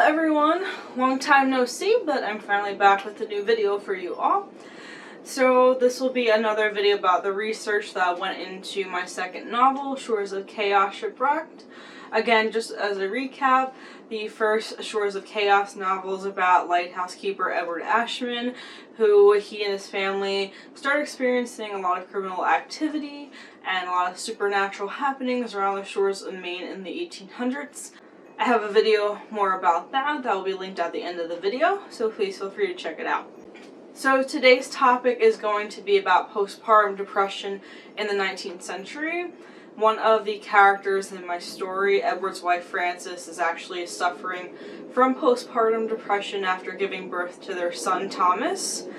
everyone, long time no see, but I'm finally back with a new video for you all. So this will be another video about the research that went into my second novel, Shores of Chaos Shipwrecked. Again, just as a recap, the first Shores of Chaos novel is about lighthouse keeper Edward Ashman, who he and his family start experiencing a lot of criminal activity and a lot of supernatural happenings around the shores of Maine in the 1800s. I have a video more about that will be linked at the end of the video, so please feel free to check it out. So today's topic is going to be about postpartum depression in the 19th century. One of the characters in my story, Edward's wife Frances, is actually suffering from postpartum depression after giving birth to their son Thomas.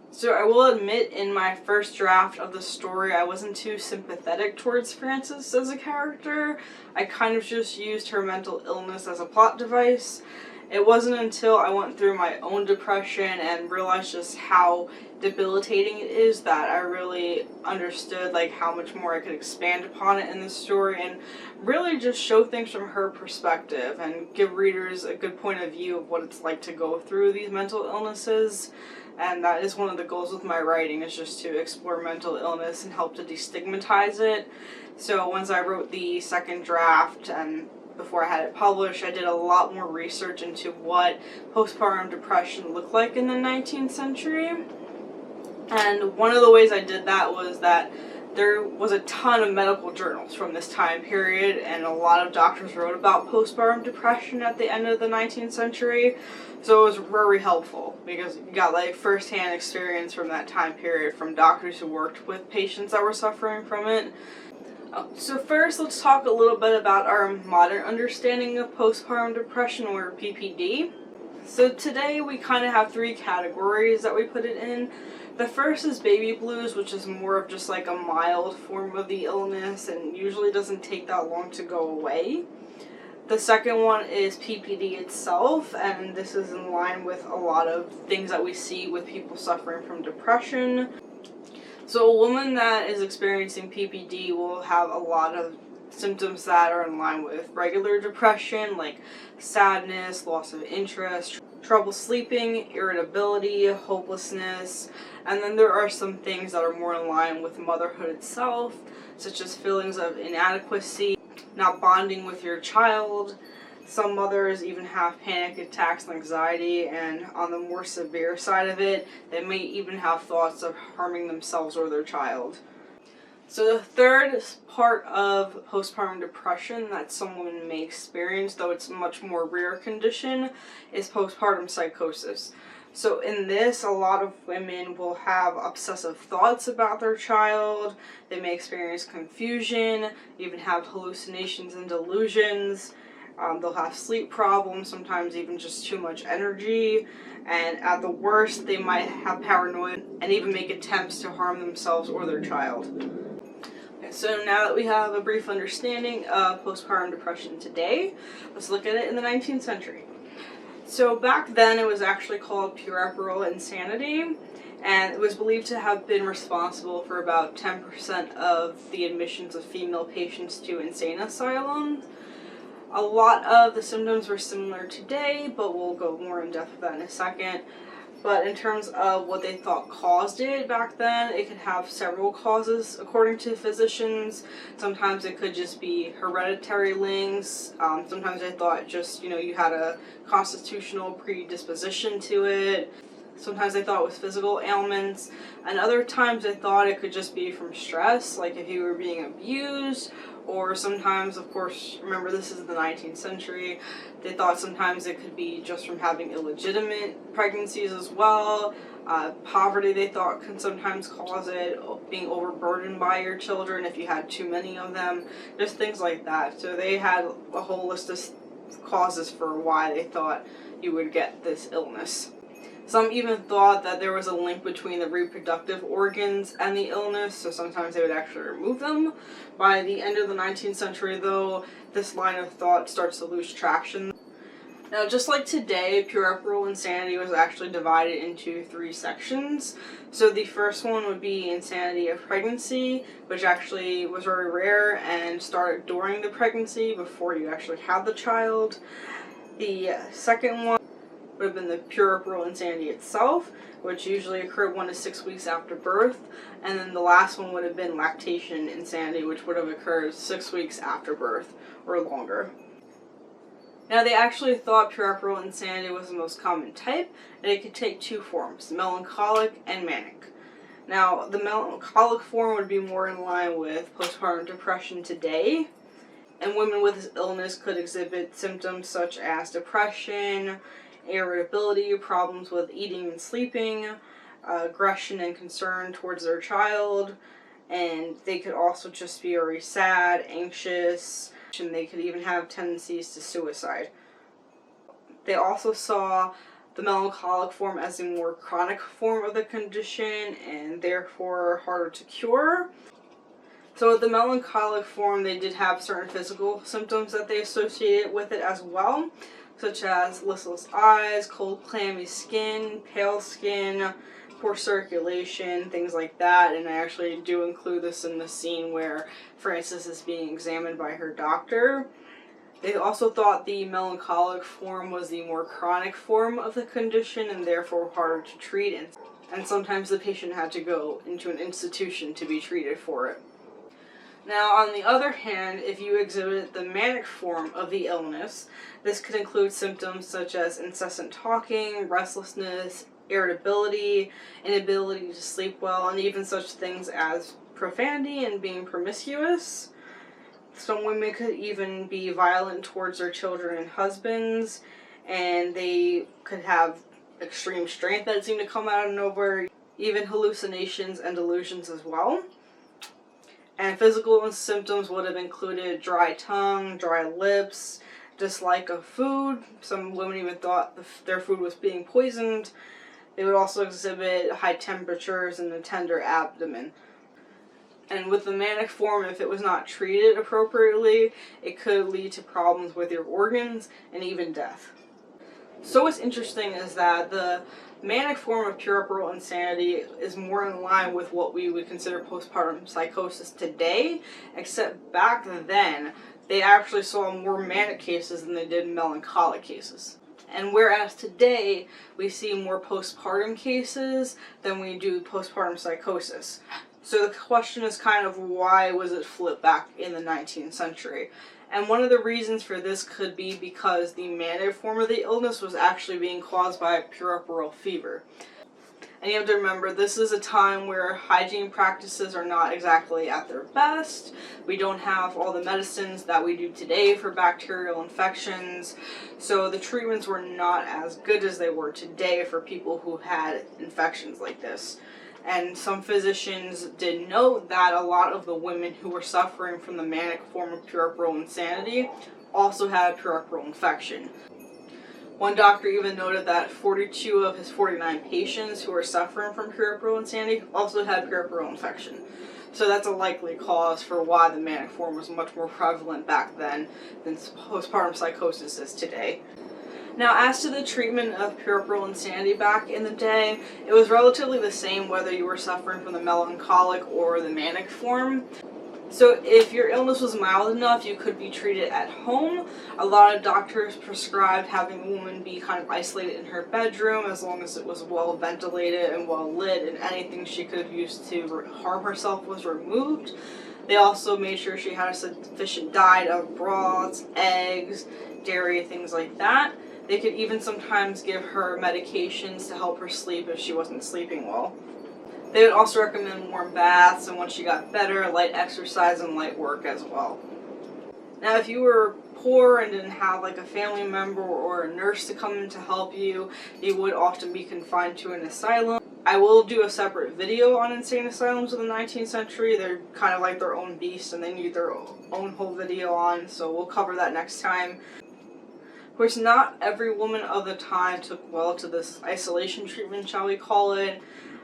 So I will admit, in my first draft of the story, I wasn't too sympathetic towards Frances as a character. I kind of just used her mental illness as a plot device. It wasn't until I went through my own depression and realized just how debilitating it is that I really understood how much more I could expand upon it in the story and really just show things from her perspective and give readers a good point of view of what it's like to go through these mental illnesses. And that is one of the goals with my writing, is just to explore mental illness and help to destigmatize it. So once I wrote the second draft and before I had it published, I did a lot more research into what postpartum depression looked like in the 19th century. And one of the ways I did that was that there was a ton of medical journals from this time period, and a lot of doctors wrote about postpartum depression at the end of the 19th century. So it was very helpful because you got first-hand experience from that time period from doctors who worked with patients that were suffering from it. So first, let's talk a little bit about our modern understanding of postpartum depression, or PPD. So today we kind of have three categories that we put it in. The first is baby blues, which is more of just a mild form of the illness and usually doesn't take that long to go away. The second one is PPD itself, and this is in line with a lot of things that we see with people suffering from depression. So a woman that is experiencing PPD will have a lot of symptoms that are in line with regular depression, like sadness, loss of interest, trouble sleeping, irritability, hopelessness, and then there are some things that are more in line with motherhood itself, such as feelings of inadequacy, not bonding with your child. Some mothers even have panic attacks and anxiety, and on the more severe side of it, they may even have thoughts of harming themselves or their child. So the third part of postpartum depression that some women may experience, though it's a much more rare condition, is postpartum psychosis. So in this, a lot of women will have obsessive thoughts about their child, they may experience confusion, even have hallucinations and delusions. They'll have sleep problems, sometimes even just too much energy, and at the worst, they might have paranoia and even make attempts to harm themselves or their child. Okay, so now that we have a brief understanding of postpartum depression today, let's look at it in the 19th century. So back then, it was actually called puerperal insanity, and it was believed to have been responsible for about 10% of the admissions of female patients to insane asylums. A lot of the symptoms were similar today, but we'll go more in depth with that in a second. But in terms of what they thought caused it back then, it could have several causes according to physicians. Sometimes it could just be hereditary links. Sometimes they thought just, you had a constitutional predisposition to it. Sometimes they thought it was physical ailments, and other times they thought it could just be from stress, like if you were being abused, or sometimes, of course, remember this is the 19th century, they thought sometimes it could be just from having illegitimate pregnancies as well. Poverty, they thought, can sometimes cause it, being overburdened by your children if you had too many of them, just things like that. So they had a whole list of causes for why they thought you would get this illness. Some even thought that there was a link between the reproductive organs and the illness, so sometimes they would actually remove them. By the end of the 19th century, though, this line of thought starts to lose traction. Now, just like today, puerperal insanity was actually divided into three sections. So the first one would be insanity of pregnancy, which actually was very rare and started during the pregnancy before you actually had the child. The second one would have been the puerperal insanity itself, which usually occurred 1 to 6 weeks after birth. And then the last one would have been lactation insanity, which would have occurred 6 weeks after birth or longer. Now, they actually thought puerperal insanity was the most common type, and it could take 2 forms, melancholic and manic. Now, the melancholic form would be more in line with postpartum depression today, and women with this illness could exhibit symptoms such as depression, irritability, problems with eating and sleeping, aggression and concern towards their child, and they could also just be very sad, anxious, and they could even have tendencies to suicide. They also saw the melancholic form as a more chronic form of the condition and therefore harder to cure. So with the melancholic form, they did have certain physical symptoms that they associated with it as well, such as listless eyes, cold clammy skin, pale skin, poor circulation, things like that. And I actually do include this in the scene where Frances is being examined by her doctor. They also thought the melancholic form was the more chronic form of the condition and therefore harder to treat, and sometimes the patient had to go into an institution to be treated for it. Now, on the other hand, if you exhibit the manic form of the illness, this could include symptoms such as incessant talking, restlessness, irritability, inability to sleep well, and even such things as profanity and being promiscuous. Some women could even be violent towards their children and husbands, and they could have extreme strength that seemed to come out of nowhere, even hallucinations and delusions as well. And physical symptoms would have included dry tongue, dry lips, dislike of food. Some women even thought their food was being poisoned. They would also exhibit high temperatures and a tender abdomen. And with the manic form, if it was not treated appropriately, it could lead to problems with your organs and even death. So what's interesting is that the manic form of puerperal insanity is more in line with what we would consider postpartum psychosis today, except back then they actually saw more manic cases than they did melancholic cases. And whereas today we see more postpartum cases than we do postpartum psychosis. So the question is kind of why was it flipped back in the 19th century? And one of the reasons for this could be because the manic form of the illness was actually being caused by puerperal fever. And you have to remember, this is a time where hygiene practices are not exactly at their best. We don't have all the medicines that we do today for bacterial infections. So the treatments were not as good as they were today for people who had infections like this. And some physicians did note that a lot of the women who were suffering from the manic form of puerperal insanity also had a puerperal infection. One doctor even noted that 42 of his 49 patients who were suffering from puerperal insanity also had puerperal infection. So that's a likely cause for why the manic form was much more prevalent back then than postpartum psychosis is today. Now, as to the treatment of puerperal insanity back in the day, it was relatively the same whether you were suffering from the melancholic or the manic form. So if your illness was mild enough, you could be treated at home. A lot of doctors prescribed having a woman be kind of isolated in her bedroom as long as it was well ventilated and well lit, and anything she could have used to harm herself was removed. They also made sure she had a sufficient diet of broths, eggs, dairy, things like that. They could even sometimes give her medications to help her sleep if she wasn't sleeping well. They would also recommend warm baths, and once she got better, light exercise and light work as well. Now, if you were poor and didn't have like a family member or a nurse to come in to help you, you would often be confined to an asylum. I will do a separate video on insane asylums in the 19th century. They're kind of like their own beast and they need their own whole video on, so we'll cover that next time. Of course, not every woman of the time took well to this isolation treatment, shall we call it.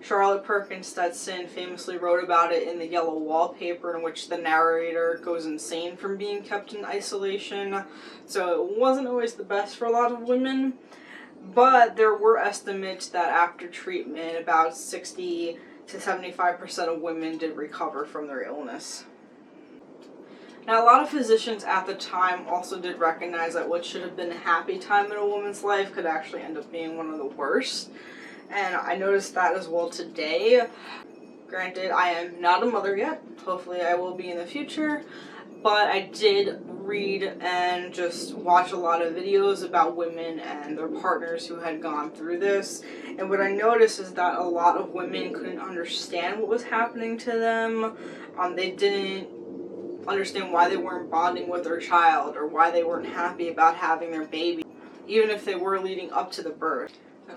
Charlotte Perkins Stetson famously wrote about it in The Yellow Wallpaper, in which the narrator goes insane from being kept in isolation. So it wasn't always the best for a lot of women, but there were estimates that after treatment, about 60 to 75% of women did recover from their illness. Now, a lot of physicians at the time also did recognize that what should have been a happy time in a woman's life could actually end up being one of the worst. And I noticed that as well today. Granted, I am not a mother yet. Hopefully I will be in the future. But I did read and just watch a lot of videos about women and their partners who had gone through this. And what I noticed is that a lot of women couldn't understand what was happening to them. They didn't understand why they weren't bonding with their child or why they weren't happy about having their baby, even if they were leading up to the birth.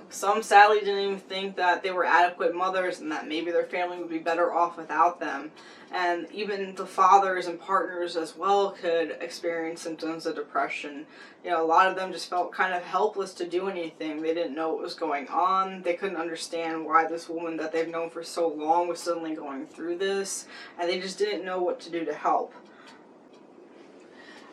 Some sadly didn't even think that they were adequate mothers and that maybe their family would be better off without them. And even the fathers and partners as well could experience symptoms of depression. You know, a lot of them just felt kind of helpless to do anything. They didn't know what was going on. They couldn't understand why this woman that they've known for so long was suddenly going through this. And they just didn't know what to do to help.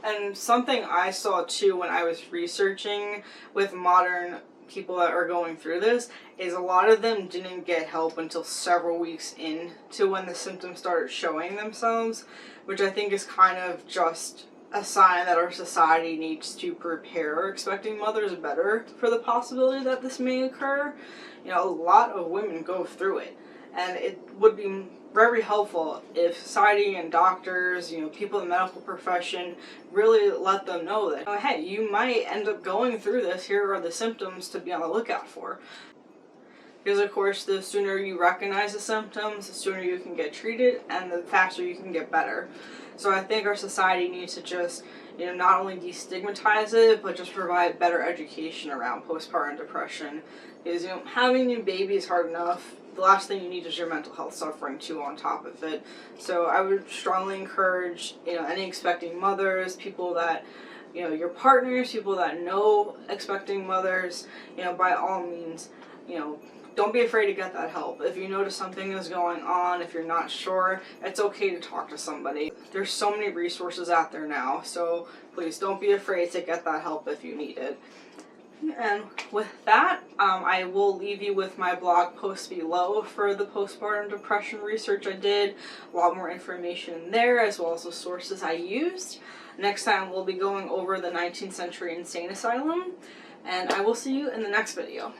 And something I saw too when I was researching with modern people that are going through this is a lot of them didn't get help until several weeks into when the symptoms started showing themselves, which I think is kind of just a sign that our society needs to prepare expecting mothers better for the possibility that this may occur. You know, a lot of women go through it, and it would be very helpful if society and doctors, you know, people in the medical profession really let them know that, oh, hey, you might end up going through this. Here are the symptoms to be on the lookout for. Because of course, the sooner you recognize the symptoms, the sooner you can get treated and the faster you can get better. So I think our society needs to just, you know, not only destigmatize it, but just provide better education around postpartum depression. Because, you know, having a new baby is hard enough. The last thing you need is your mental health suffering too on top of it. So I would strongly encourage, you know, any expecting mothers, people that, you know, your partners, people that know expecting mothers, you know, by all means, you know, don't be afraid to get that help. If you notice something is going on, if you're not sure, it's okay to talk to somebody. There's so many resources out there now, so please don't be afraid to get that help if you need it. And with that, I will leave you with my blog post below for the postpartum depression research I did. A lot more information there, as well as the sources I used. Next time we'll be going over the 19th century insane asylum, and I will see you in the next video.